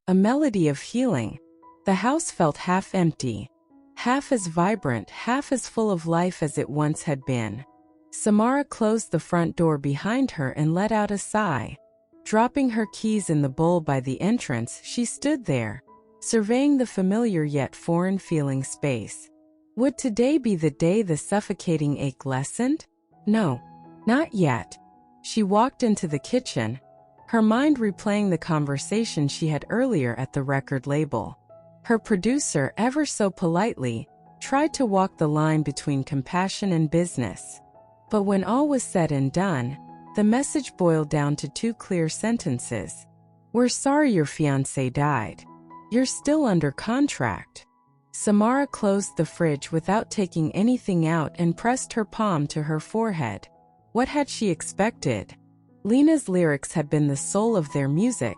a melody of healing. The house felt half empty, half as vibrant, half as full of life as it once had been. Samara closed the front door behind her and let out a sigh. Dropping her keys in the bowl by the entrance, she stood there, surveying the familiar yet foreign-feeling space. Would today be the day the suffocating ache lessened? No, not yet. She walked into the kitchen, her mind replaying the conversation she had earlier at the record label. Her producer, ever so politely, tried to walk the line between compassion and business. But when all was said and done, the message boiled down to two clear sentences. "We're sorry your fiancé died. You're still under contract." Samara closed the fridge without taking anything out and pressed her palm to her forehead. What had she expected? Lena's lyrics had been the soul of their music,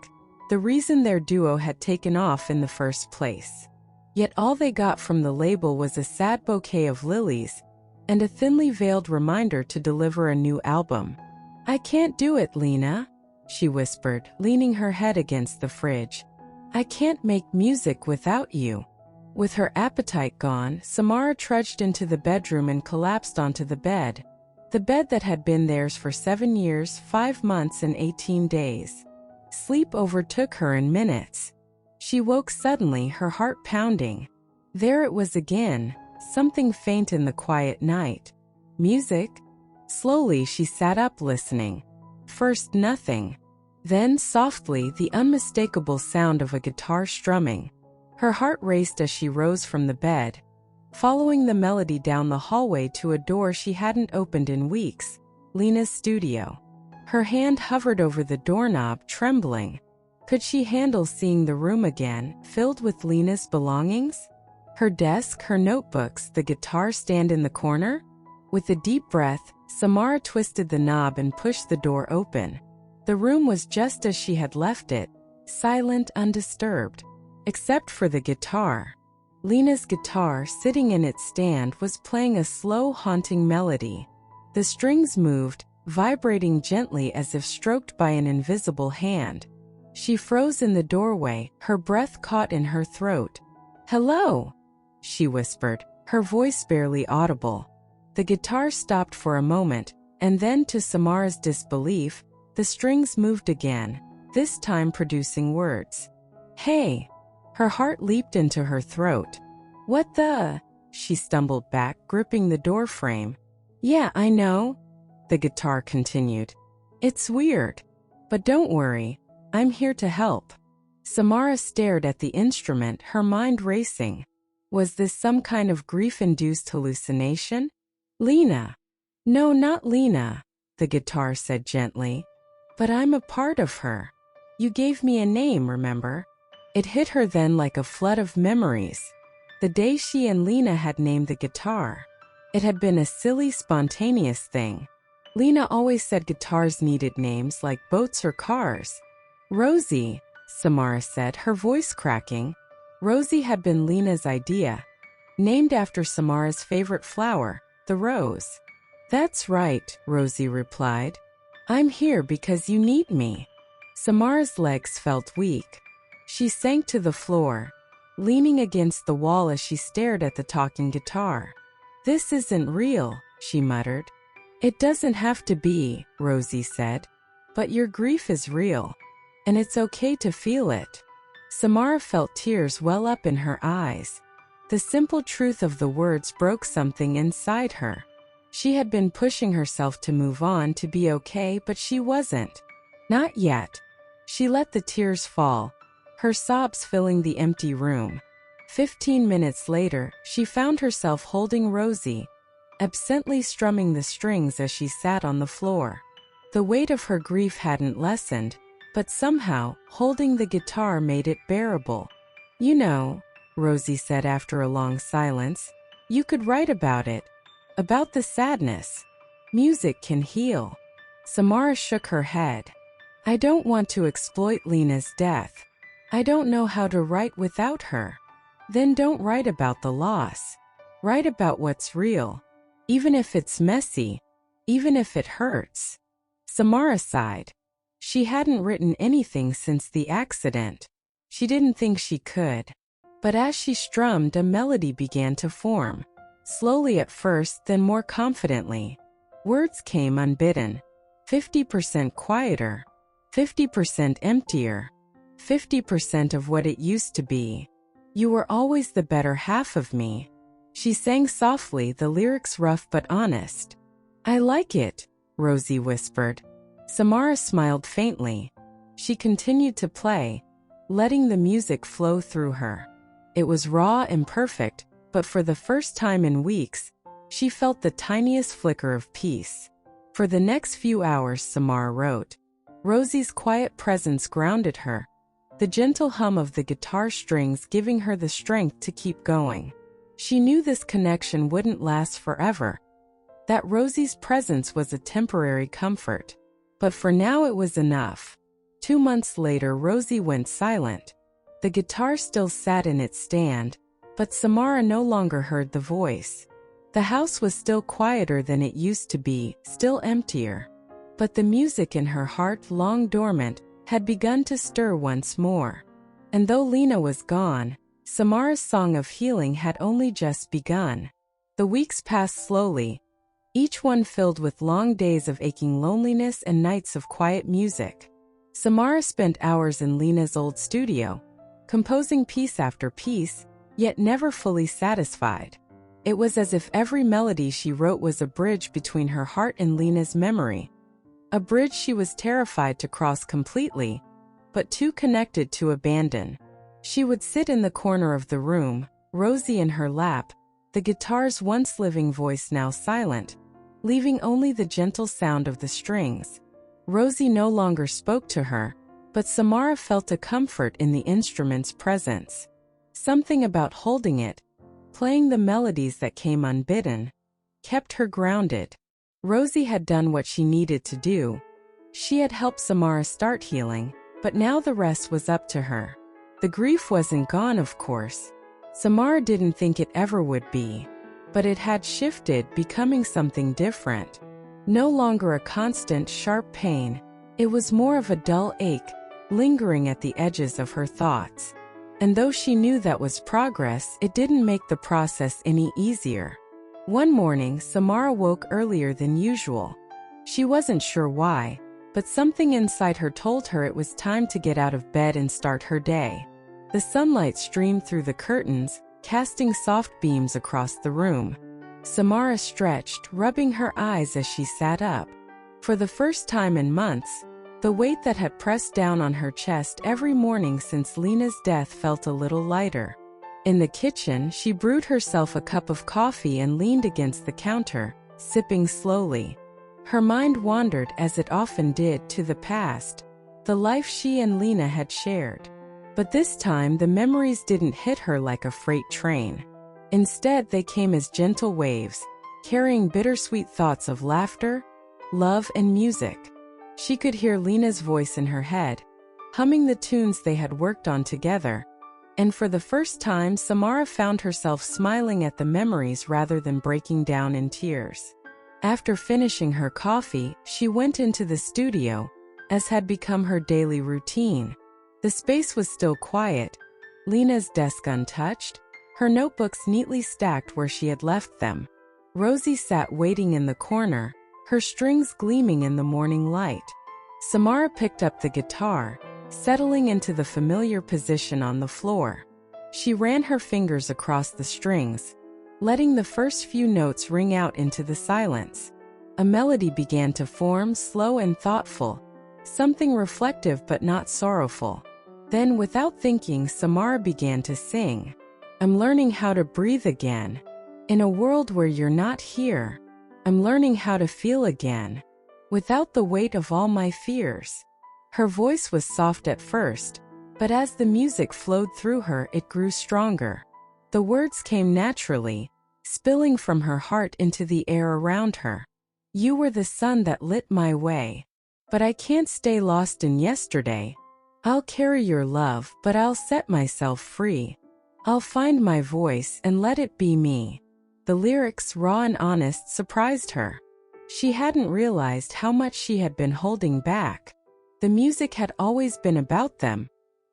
the reason their duo had taken off in the first place. Yet all they got from the label was a sad bouquet of lilies and a thinly veiled reminder to deliver a new album. "I can't do it, Lena," she whispered, leaning her head against the fridge. "I can't make music without you." With her appetite gone, Samara trudged into the bedroom and collapsed onto the bed that had been theirs for 7 years, 5 months and 18 days. Sleep overtook her in minutes. She woke suddenly, her heart pounding. There it was again, something faint in the quiet night. Music? Slowly she sat up listening. First nothing. Then softly the unmistakable sound of a guitar strumming. Her heart raced as she rose from the bed, following the melody down the hallway to a door she hadn't opened in weeks, Lena's studio. Her hand hovered over the doorknob, trembling. Could she handle seeing the room again, filled with Lena's belongings? Her desk, her notebooks, the guitar stand in the corner? With a deep breath, Samara twisted the knob and pushed the door open. The room was just as she had left it, silent, undisturbed. Except for the guitar. Lena's guitar, sitting in its stand, was playing a slow, haunting melody. The strings moved, vibrating gently as if stroked by an invisible hand. She froze in the doorway, her breath caught in her throat. "Hello," she whispered, her voice barely audible. The guitar stopped for a moment, and then, to Samara's disbelief, the strings moved again, this time producing words. "Hey." Her heart leaped into her throat. "What the?" She stumbled back, gripping the doorframe. "Yeah, I know," the guitar continued. "It's weird. But don't worry, I'm here to help." Samara stared at the instrument, her mind racing. Was this some kind of grief-induced hallucination? "Lena." "No, not Lena," the guitar said gently. "But I'm a part of her. You gave me a name, remember?" It hit her then like a flood of memories. The day she and Lena had named the guitar. It had been a silly, spontaneous thing. Lena always said guitars needed names like boats or cars. "Rosie," Samara said, her voice cracking. Rosie had been Lena's idea, named after Samara's favorite flower, the rose. "That's right," Rosie replied. "I'm here because you need me." Samara's legs felt weak. She sank to the floor, leaning against the wall as she stared at the talking guitar. "This isn't real," she muttered. "It doesn't have to be," Rosie said. "But your grief is real, and it's okay to feel it." Samara felt tears well up in her eyes. The simple truth of the words broke something inside her. She had been pushing herself to move on, to be okay, but she wasn't. Not yet. She let the tears fall, her sobs filling the empty room. 15 minutes later, she found herself holding Rosie, absently strumming the strings as she sat on the floor. The weight of her grief hadn't lessened, but somehow, holding the guitar made it bearable. "You know," Rosie said after a long silence, "you could write about it. About the sadness. Music can heal." Samara shook her head. "I don't want to exploit Lena's death. I don't know how to write without her." "Then don't write about the loss. Write about what's real. Even if it's messy. Even if it hurts." Samara sighed. She hadn't written anything since the accident. She didn't think she could. But as she strummed, a melody began to form. Slowly at first, then more confidently. Words came unbidden. 50% quieter. 50% emptier. 50% of what it used to be. You were always the better half of me. She sang softly, the lyrics rough but honest. I like it, Rosie whispered. Samara smiled faintly. She continued to play, letting the music flow through her. It was raw and perfect, but for the first time in weeks, she felt the tiniest flicker of peace. For the next few hours, Samara wrote. Rosie's quiet presence grounded her, the gentle hum of the guitar strings giving her the strength to keep going. She knew this connection wouldn't last forever, that Rosie's presence was a temporary comfort. But for now it was enough. 2 months later, Rosie went silent. The guitar still sat in its stand, but Samara no longer heard the voice. The house was still quieter than it used to be, still emptier. But the music in her heart, long dormant, had begun to stir once more. And though Lena was gone, Samara's song of healing had only just begun. The weeks passed slowly, each one filled with long days of aching loneliness and nights of quiet music. Samara spent hours in Lena's old studio, composing piece after piece, yet never fully satisfied. It was as if every melody she wrote was a bridge between her heart and Lena's memory. A bridge she was terrified to cross completely, but too connected to abandon. She would sit in the corner of the room, Rosie in her lap, the guitar's once living voice now silent, leaving only the gentle sound of the strings. Rosie no longer spoke to her, but Samara felt a comfort in the instrument's presence. Something about holding it, playing the melodies that came unbidden, kept her grounded. Rosie had done what she needed to do. She had helped Samara start healing, but now the rest was up to her. The grief wasn't gone, of course. Samara didn't think it ever would be. But it had shifted, becoming something different. No longer a constant, sharp pain. It was more of a dull ache, lingering at the edges of her thoughts. And though she knew that was progress, it didn't make the process any easier. One morning, Samara woke earlier than usual. She wasn't sure why, but something inside her told her it was time to get out of bed and start her day. The sunlight streamed through the curtains, casting soft beams across the room. Samara stretched, rubbing her eyes as she sat up. For the first time in months, the weight that had pressed down on her chest every morning since Lena's death felt a little lighter. In the kitchen, she brewed herself a cup of coffee and leaned against the counter, sipping slowly. Her mind wandered, as it often did, to the past, the life she and Lena had shared. But this time the memories didn't hit her like a freight train. Instead, they came as gentle waves, carrying bittersweet thoughts of laughter, love, and music. She could hear Lena's voice in her head, humming the tunes they had worked on together. And for the first time, Samara found herself smiling at the memories rather than breaking down in tears. After finishing her coffee, she went into the studio, as had become her daily routine. The space was still quiet, Lena's desk untouched, her notebooks neatly stacked where she had left them. Rosie sat waiting in the corner, her strings gleaming in the morning light. Samara picked up the guitar, settling into the familiar position on the floor. She ran her fingers across the strings, letting the first few notes ring out into the silence. A melody began to form, slow and thoughtful, something reflective but not sorrowful. Then, without thinking, Samara began to sing. I'm learning how to breathe again. In a world where you're not here, I'm learning how to feel again, without the weight of all my fears. Her voice was soft at first, but as the music flowed through her, it grew stronger. The words came naturally, spilling from her heart into the air around her. You were the sun that lit my way. But I can't stay lost in yesterday. I'll carry your love, but I'll set myself free. I'll find my voice and let it be me. The lyrics, raw and honest, surprised her. She hadn't realized how much she had been holding back. The music had always been about them,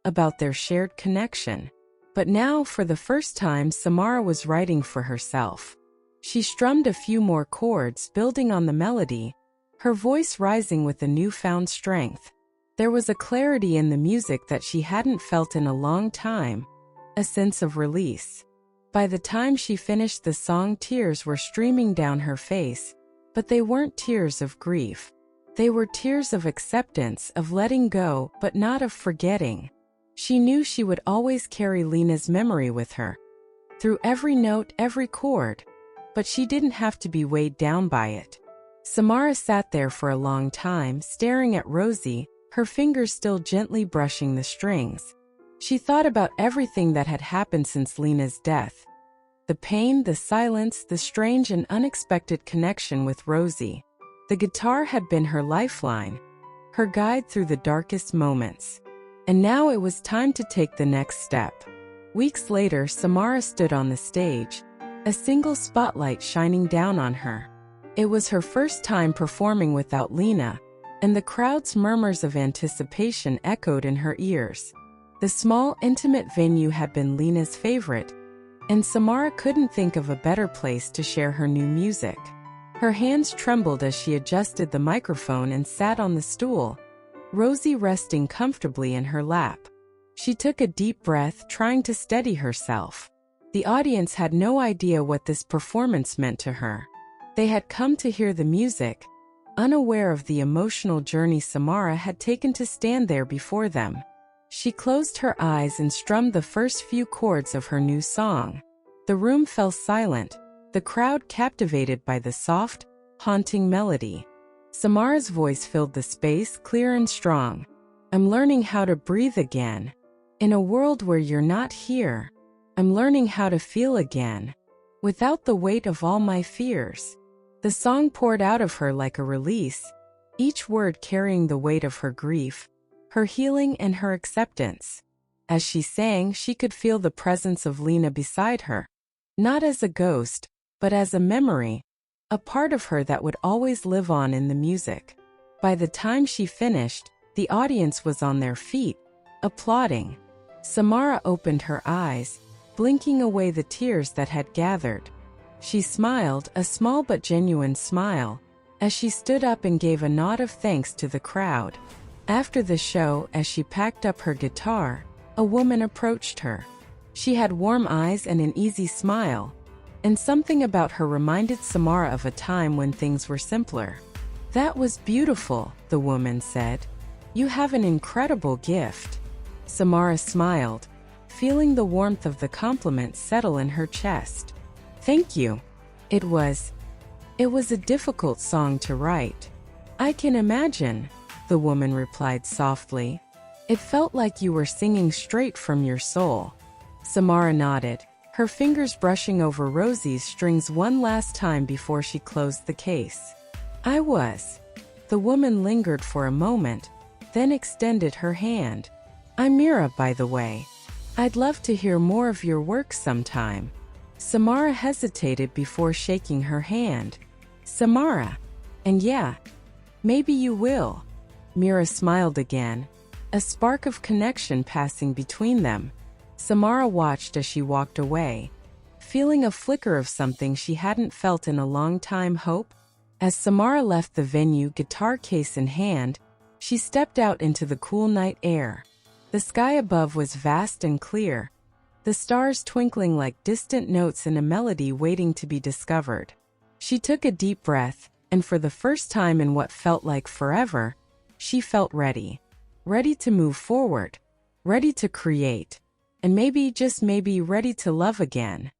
about their shared connection. But now, for the first time, Samara was writing for herself. She strummed a few more chords, building on the melody, her voice rising with a newfound strength. There was a clarity in the music that she hadn't felt in a long time, a sense of release. By the time she finished the song, tears were streaming down her face, but they weren't tears of grief. They were tears of acceptance, of letting go, but not of forgetting. She knew she would always carry Lena's memory with her, through every note, every chord, but she didn't have to be weighed down by it. Samara sat there for a long time, staring at Rosie, her fingers still gently brushing the strings. She thought about everything that had happened since Lena's death. The pain, the silence, the strange and unexpected connection with Rosie. The guitar had been her lifeline, her guide through the darkest moments. And now it was time to take the next step. Weeks later, Samara stood on the stage, a single spotlight shining down on her. It was her first time performing without Lena, and the crowd's murmurs of anticipation echoed in her ears. The small, intimate venue had been Lena's favorite, and Samara couldn't think of a better place to share her new music. Her hands trembled as she adjusted the microphone and sat on the stool, Rosie resting comfortably in her lap. She took a deep breath, trying to steady herself. The audience had no idea what this performance meant to her. They had come to hear the music, unaware of the emotional journey Samara had taken to stand there before them. She closed her eyes and strummed the first few chords of her new song. The room fell silent, the crowd captivated by the soft, haunting melody. Samara's voice filled the space, clear and strong. I'm learning how to breathe again. In a world where you're not here, I'm learning how to feel again, without the weight of all my fears. The song poured out of her like a release, each word carrying the weight of her grief, her healing and her acceptance. As she sang, she could feel the presence of Lena beside her, not as a ghost, but as a memory, a part of her that would always live on in the music. By the time she finished, the audience was on their feet, applauding. Samara opened her eyes, blinking away the tears that had gathered. She smiled, a small but genuine smile, as she stood up and gave a nod of thanks to the crowd. After the show, as she packed up her guitar, a woman approached her. She had warm eyes and an easy smile, and something about her reminded Samara of a time when things were simpler. That was beautiful, the woman said. You have an incredible gift. Samara smiled, feeling the warmth of the compliment settle in her chest. Thank you. It was a difficult song to write. I can imagine, the woman replied softly. It felt like you were singing straight from your soul. Samara nodded, her fingers brushing over Rosie's strings one last time before she closed the case. I was. The woman lingered for a moment, then extended her hand. I'm Mira, by the way. I'd love to hear more of your work sometime. Samara hesitated before shaking her hand. Samara. And yeah, maybe you will. Mira smiled again, a spark of connection passing between them. Samara watched as she walked away, feeling a flicker of something she hadn't felt in a long time, hope. As Samara left the venue, guitar case in hand, she stepped out into the cool night air. The sky above was vast and clear, the stars twinkling like distant notes in a melody waiting to be discovered. She took a deep breath, and for the first time in what felt like forever, she felt ready. Ready to move forward, ready to create, and maybe, just maybe, ready to love again.